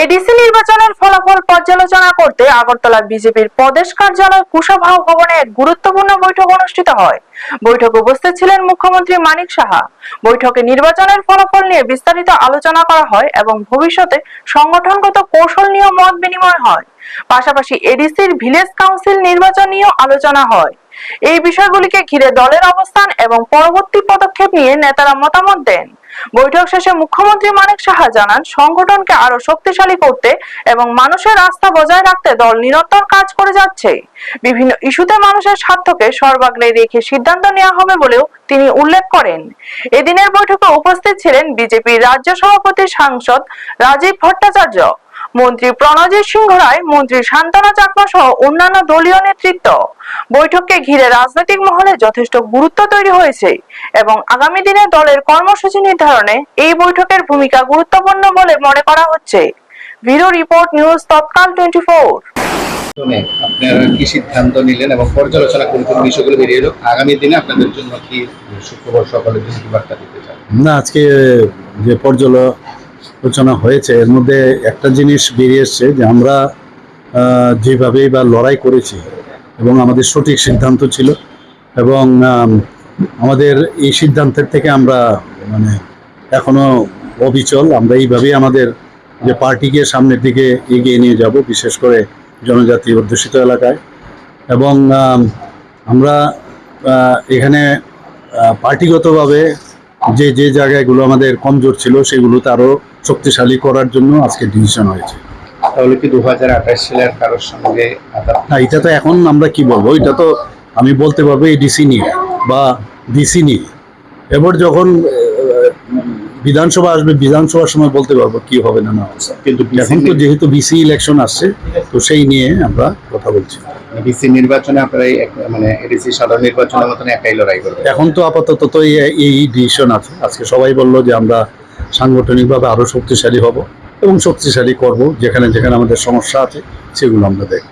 ADC নির্বাচনের ফলাফল পর্যালোচনা করতে আগরতলা বিজেপির প্রদেশ কার্যালয় কুশাভাও ভবনে এক গুরুত্বপূর্ণ বৈঠক অনুষ্ঠিত হয়। বৈঠকে উপস্থিত ছিলেন মুখ্যমন্ত্রী মানিক সাহা। বৈঠকে নির্বাচনের ফলাফল নিয়ে বিস্তারিত আলোচনা করা হয় এবং ভবিষ্যতে সংগঠনগত কৌশল নিয়ে মত বিনিময় হয়। পাশাপাশি এডিসির ভিলেজ কাউন্সিল নির্বাচন নিয়েও আলোচনা হয়। এই বিষয়গুলিকে ঘিরে দলের অবস্থান এবং পরবর্তী পদক্ষেপ নিয়ে নেতারা মতামত দেন। বৈঠক শেষে মুখ্যমন্ত্রী মানিক সাহা জানান, সংগঠনকে আরো শক্তিশালী করতে এবং মানুষের আস্থা বজায় রাখতে দল নিরন্তর কাজ করে যাচ্ছে। বিভিন্ন ইস্যুতে মানুষের স্বার্থকে সর্বাগ্রে রেখে সিদ্ধান্ত নেওয়া হবে বলেও তিনি উল্লেখ করেন। এদিনের বৈঠকে উপস্থিত ছিলেন বিজেপির রাজ্য সভাপতি সাংসদ রাজীব ভট্টাচার্য, মন্ত্রী প্রণজিৎ সিংহ রায়, মন্ত্রী শান্তনা চাকমা সহ অন্যান্য দলীয় নেতৃত্ব। বৈঠককে ঘিরে রাজনৈতিক মহলে যথেষ্ট গুরুত্ব তৈরি হয়েছে এবং আগামী দিনে দলের কর্মসূচি নির্ধারণে এই বৈঠকের ভূমিকা গুরুত্বপূর্ণ বলে মনে করা হচ্ছে। ব্যুরো রিপোর্ট, নিউজ তৎকাল 24। আপনারা কি সিদ্ধান্ত নিলেন এবং পর্যালোচনা করে কোন বিষয়গুলো বেরিয়ে এলো, আগামী দিনে আপনাদের জন্য কি শুক্রবার সকালের জন্য কি বার্তা দিতে চান? না, আজকে যে পর্যালোচনা হয়েছে এর মধ্যে একটা জিনিস বেরিয়ে এসছে যে আমরা যেভাবেই বা লড়াই করেছি এবং আমাদের সঠিক সিদ্ধান্ত ছিল এবং আমাদের এই সিদ্ধান্তের থেকে আমরা এখনো অবিচল। আমরা এইভাবেই আমাদের যে পার্টিকে সামনের দিকে এগিয়ে নিয়ে যাব, বিশেষ করে জনজাতি অধ্যুষিত এলাকায়। এবং আমরা এখানে পার্টিগতভাবে যে যে জায়গাগুলো আমাদের কমজোর ছিল সেগুলোতে আরও শক্তিশালী করার জন্য আজকে ডিসিশন হয়েছে। তাহলে কি 2028 সালের কারোর সঙ্গে না, এটা তো এখন আমরা কি বলবো, এটা তো আমি বলতে পারবো এডিসি নিয়ে বা ডিসি নিয়ে। এবার যখন বিধানসভা আসবে, বিধানসভার সময় বলতে পারবো কি হবে না না। কিন্তু এখন তো যেহেতু বিসি ইলেকশন আসছে, তো সেই নিয়ে আমরা কথা বলছি। ডিসি নির্বাচনে আপনারা এডিসি সাধারণ নির্বাচনের মতন একাই লড়াই করবেন? এখন তো আপাতত তো এই ডিসিশন আছে। আজকে সবাই বললো যে আমরা সাংগঠনিকভাবে আরো শক্তিশালী হব এবং শক্তিশালী করব। যেখানে যেখানে আমাদের সমস্যা আছে সেগুলো আমরা দেখব।